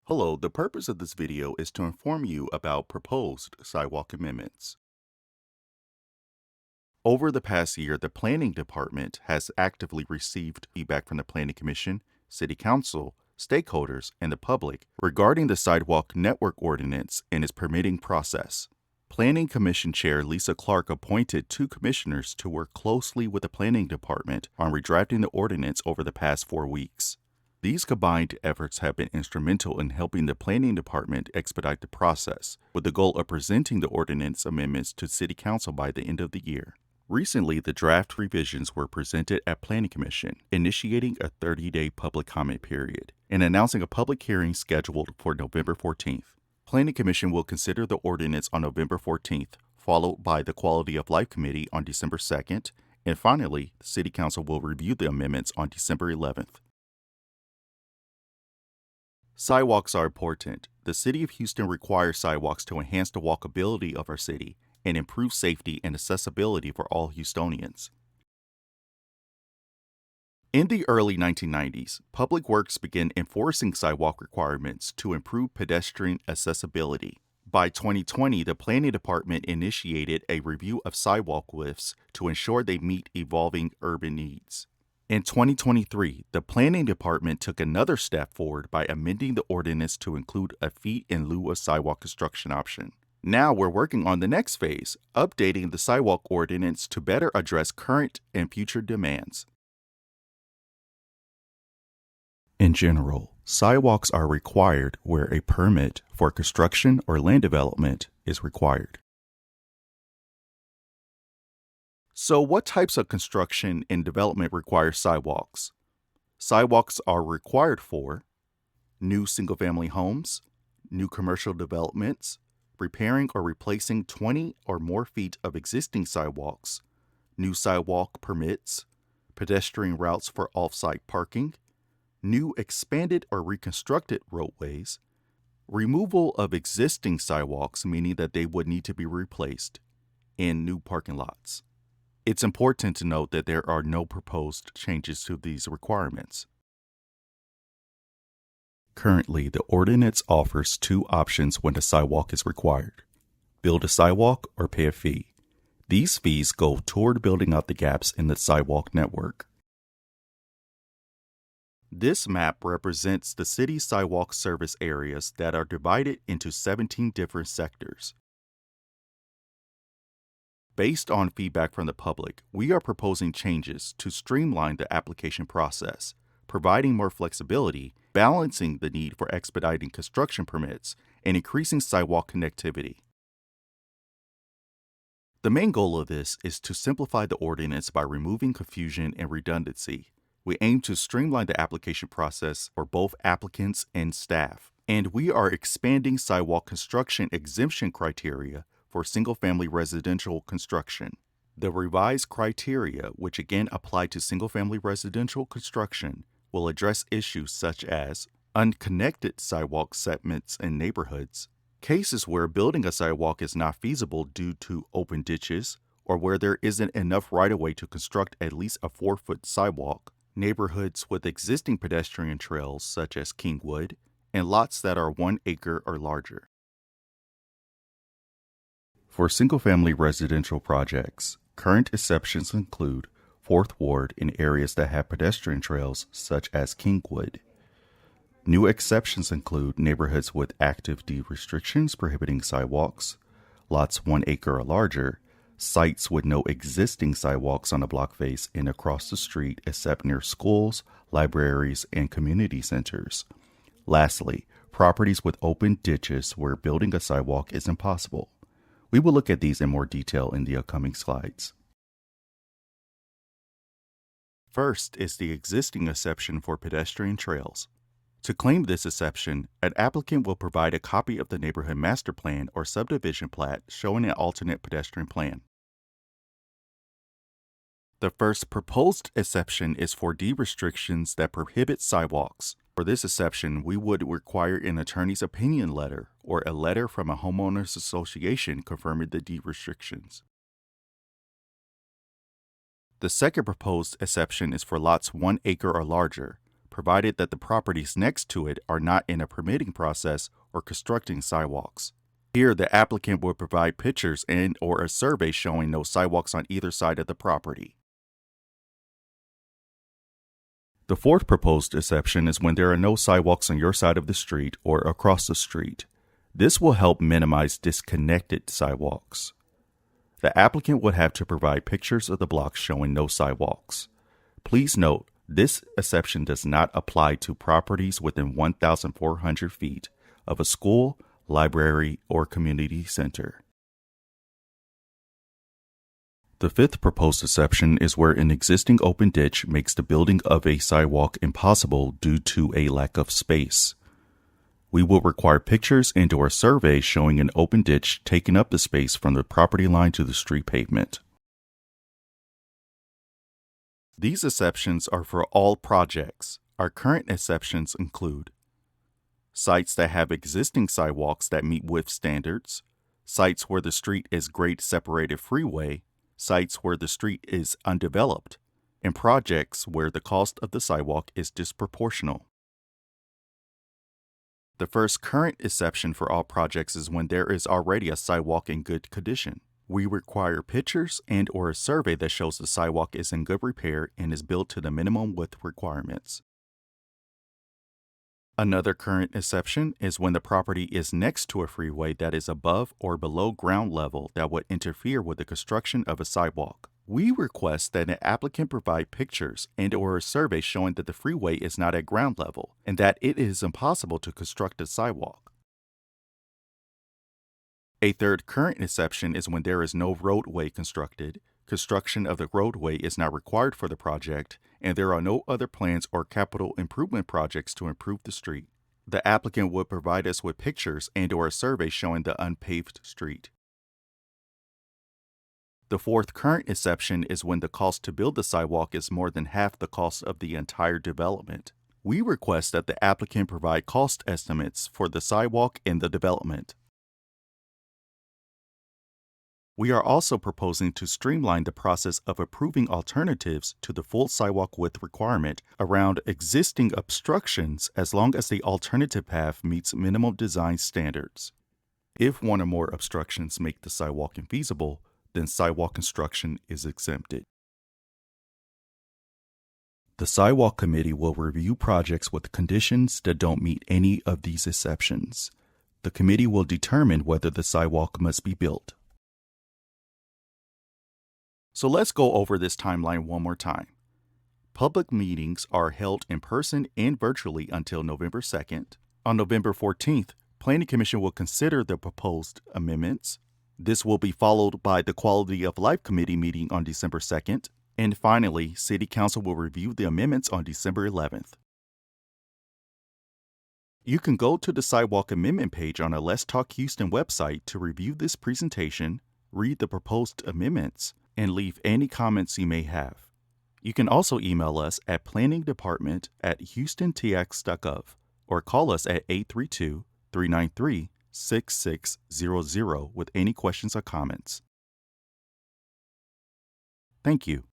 Hello, the purpose of this video is to inform you about proposed sidewalk amendments. Over the past year, the Planning Department has actively received feedback from the Planning Commission, City Council, stakeholders, and the public regarding the Sidewalk Network Ordinance and its permitting process. Planning Commission Chair Lisa Clark appointed 2 commissioners to work closely with the Planning Department on redrafting the ordinance over the past 4 weeks. These combined efforts have been instrumental in helping the Planning Department expedite the process, with the goal of presenting the ordinance amendments to City Council by the end of the year. Recently, the draft revisions were presented at Planning Commission, initiating a 30-day public comment period and announcing a public hearing scheduled for November 14th. Planning Commission will consider the ordinance on November 14th, followed by the Quality of Life Committee on December 2nd, and finally, the City Council will review the amendments on December 11th. Sidewalks are important. The City of Houston requires sidewalks to enhance the walkability of our city and improve safety and accessibility for all Houstonians. In the early 1990s, Public Works began enforcing sidewalk requirements to improve pedestrian accessibility. By 2020, the Planning Department initiated a review of sidewalk widths to ensure they meet evolving urban needs. In 2023, the Planning Department took another step forward by amending the ordinance to include a fee in lieu of sidewalk construction option. Now we're working on the next phase, updating the sidewalk ordinance to better address current and future demands. In general, sidewalks are required where a permit for construction or land development is required. So what types of construction and development require sidewalks? Sidewalks are required for new single-family homes, new commercial developments, repairing or replacing 20 or more feet of existing sidewalks, new sidewalk permits, pedestrian routes for off-site parking, new expanded or reconstructed roadways, removal of existing sidewalks, meaning that they would need to be replaced, and new parking lots. It's important to note that there are no proposed changes to these requirements. Currently, the ordinance offers 2 options when a sidewalk is required: build a sidewalk or pay a fee. These fees go toward building out the gaps in the sidewalk network. This map represents the city's sidewalk service areas that are divided into 17 different sectors. Based on feedback from the public, we are proposing changes to streamline the application process, providing more flexibility, balancing the need for expediting construction permits, and increasing sidewalk connectivity. The main goal of this is to simplify the ordinance by removing confusion and redundancy. We aim to streamline the application process for both applicants and staff, and we are expanding sidewalk construction exemption criteria for single-family residential construction. The revised criteria, which again apply to single-family residential construction, will address issues such as unconnected sidewalk segments in neighborhoods, cases where building a sidewalk is not feasible due to open ditches, or where there isn't enough right-of-way to construct at least a 4-foot sidewalk, neighborhoods with existing pedestrian trails such as Kingwood, and lots that are 1 acre or larger. For single-family residential projects, current exceptions include 4th Ward in areas that have pedestrian trails such as Kingwood. New exceptions include neighborhoods with active deed restrictions prohibiting sidewalks, lots 1 acre or larger, sites with no existing sidewalks on the block face and across the street except near schools, libraries, and community centers. Lastly, properties with open ditches where building a sidewalk is impossible. We will look at these in more detail in the upcoming slides. First is the existing exception for pedestrian trails. To claim this exception, an applicant will provide a copy of the neighborhood master plan or subdivision plat showing an alternate pedestrian plan. The first proposed exception is for deed restrictions that prohibit sidewalks. For this exception, we would require an attorney's opinion letter or a letter from a homeowners association confirming the deed restrictions. The second proposed exception is for lots 1 acre or larger, provided that the properties next to it are not in a permitting process or constructing sidewalks. Here, the applicant will provide pictures and/or a survey showing no sidewalks on either side of the property. The fourth proposed exception is when there are no sidewalks on your side of the street or across the street. This will help minimize disconnected sidewalks. The applicant would have to provide pictures of the blocks showing no sidewalks. Please note, this exception does not apply to properties within 1,400 feet of a school, library, or community center. The fifth proposed exception is where an existing open ditch makes the building of a sidewalk impossible due to a lack of space. We will require pictures and/or a survey showing an open ditch taking up the space from the property line to the street pavement. These exceptions are for all projects. Our current exceptions include sites that have existing sidewalks that meet width standards, sites where the street is grade separated freeway, sites where the street is undeveloped, and projects where the cost of the sidewalk is disproportional. The first current exception for all projects is when there is already a sidewalk in good condition. We require pictures and/or a survey that shows the sidewalk is in good repair and is built to the minimum width requirements. Another current exception is when the property is next to a freeway that is above or below ground level that would interfere with the construction of a sidewalk. We request that an applicant provide pictures and/or a survey showing that the freeway is not at ground level and that it is impossible to construct a sidewalk. A third current exception is when there is no roadway constructed, construction of the roadway is not required for the project, and there are no other plans or capital improvement projects to improve the street. The applicant would provide us with pictures and/or a survey showing the unpaved street. The fourth current exception is when the cost to build the sidewalk is more than half the cost of the entire development. We request that the applicant provide cost estimates for the sidewalk and the development. We are also proposing to streamline the process of approving alternatives to the full sidewalk width requirement around existing obstructions as long as the alternative path meets minimum design standards. If one or more obstructions make the sidewalk infeasible, then sidewalk construction is exempted. The Sidewalk Committee will review projects with conditions that don't meet any of these exceptions. The committee will determine whether the sidewalk must be built. So let's go over this timeline one more time. Public meetings are held in person and virtually until November 2nd. On November 14th, Planning Commission will consider the proposed amendments. This will be followed by the Quality of Life Committee meeting on December 2nd. And finally, City Council will review the amendments on December 11th. You can go to the Sidewalk Amendment page on our Let's Talk Houston website to review this presentation, read the proposed amendments, and leave any comments you may have. You can also email us at planningdepartment@houstontx.gov or call us at 832-393-6600 with any questions or comments. Thank you.